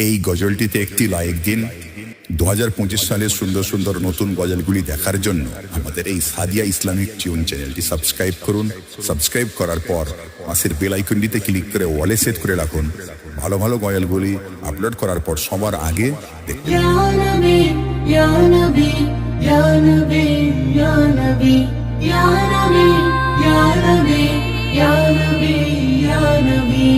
এই গজলটিতে একটি লাইক দিন। 2025 সালের সুন্দর সুন্দর নতুন গজলগুলি দেখার জন্য আমাদের এই সাদিয়া ইসলামিক টিউন চ্যানেলটি সাবস্ক্রাইব করুন। সাবস্ক্রাইব করার পর পাশের বেল আইকনটিতে ক্লিক করে ওয়ালে সেট করে রাখুন। ভালো ভালো গজলগুলি আপলোড করার পর সবার আগে দেখুন। ইয়া নবী ইয়া নবী ইয়া নবী ইয়া নবী ইয়া নবী ইয়া নবী ইয়া নবী ইয়া নবী।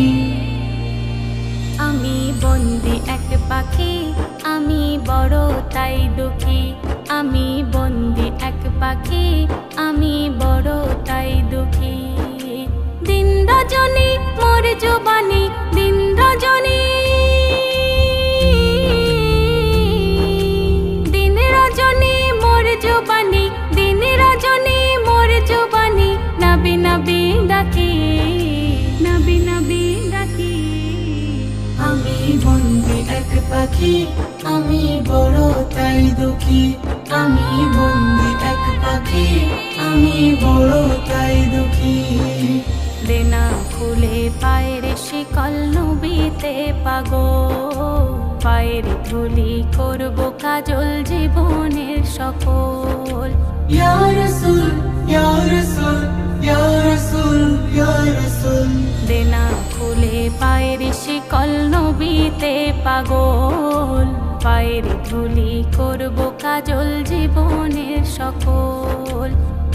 আমি বন্দি এক পাখি, আমি বড় তাই দুঃখী। আমি বন্দি এক পাখি, আমি বড় তাই দুঃখী। দিন রজনী মোর জবানি, দিন রজনী, দিন রজনী মোর জবানি, দিন রজনী মোর জবানি। নবী নবী ডাকি, নবী নবী ডাকি। আমি বন্দি এক পাখি, আমি বড় তাই দুঃখী। আমি বন্দি এক পাখি, আমি বড় তাই দুঃখী। দেনা খুলে পায়ের শিকল নবীতে পাগল, পায়ের ধুলি করব কাজল জীবনের সকল। ইয়া রাসূল ইয়া রাসূল ইয়া রাসূল ইয়া রাসূল। দেনা খুলে পায়ের শিকল নবীতে পাগল, পায়ের ধুলি করব কাজল জীবনের সকল।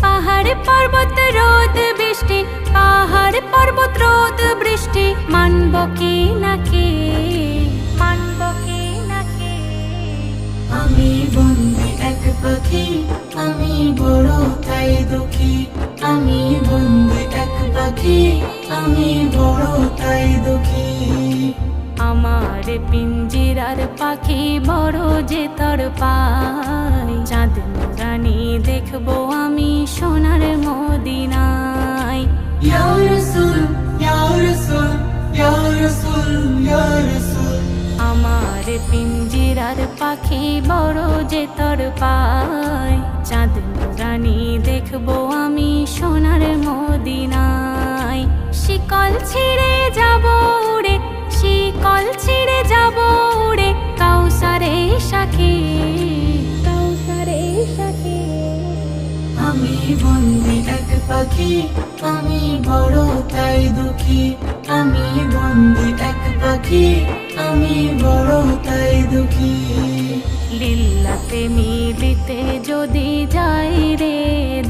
পাহাড় পর্বত রোদ বৃষ্টি, পাহাড় পর্বত রোদ বৃষ্টি। মানব কি নাকি, মানব কি নাকি। আমি বন্দি এক পাখি, আমি বড় তাই দুঃখী। আমি বন্দি এক পাখি, আমি বড় তাই দুঃখী। আমার পিঞ্জিরার পাখি বড় যে তর পাই। চাঁদ রানী দেখবো আমি সোনার মদিনায়। ইয়া রাসূল ইয়া রাসূল ইয়া রাসূল ইয়া রাসূল। আমার পিঞ্জিরার পাখি বড় যে তর পাই। চাঁদ রানী দেখবো আমি সোনার মদিনায়। শিকল ছিঁড়ে যাব উড়ে, শিকল ছিঁড়ে যাব উড়ে। কাউসারে সাথী, কাউসারে সাথী। আমি বন্দি এক পাখি, আমি বড় তাই দুঃখী। আমি বন্দি এক পাখি, আমি বড় তাই দুঃখী। লিল্লাতে মিলিতে যদি যাই রে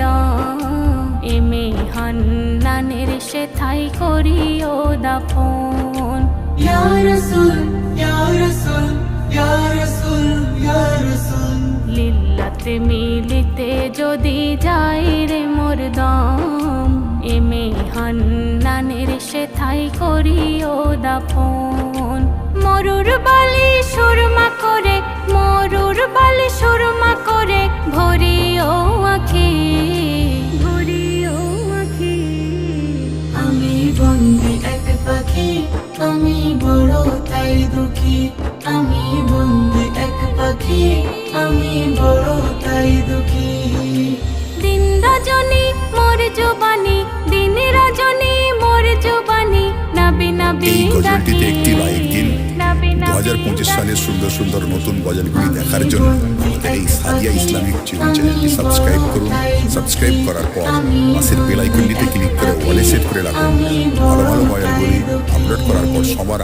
দম, এমে হান্নানের সেথাই করিও দাফন। ইয়া রাসূল ইয়া রাসূল ইয়া রাসূল ইয়া রাসূল। লিল্লাতে মিলিতে যদি যাই রে মোর দম, এমে হান্নানের সেথাই করিও দাফন। মরুর বালি সুরমা করে, মরুর বালি সুরমা করে। ভরিও আখি, ভরিও আখি। আমি বন্দি এক পাখি, আমি বড় তাই দুঃখী। আমি বন্দি এক পাখি, আমি বড় তাই দুঃখী। দিন রজনী মোর জবানি, দিন রজনী মোর জবানি। নবী নবী এই গজলটিতে ডাকি, একটি লাইক দিন। নবী নবী 2025 সালের ডাকি। সুন্দর সুন্দর নতুন গজলগুলি দেখার জন্য আমাদের এই সাদিয়া ইসলামিক টিউন চ্যানেলটি সাবস্ক্রাইব করুন। সাবস্ক্রাইব করার পর পাশের বেল আইকনটিতে ক্লিক করে ওয়ালে সেট করে রাখুন। ভালো ভালো গজলগুলি আপলোড করার পর সবার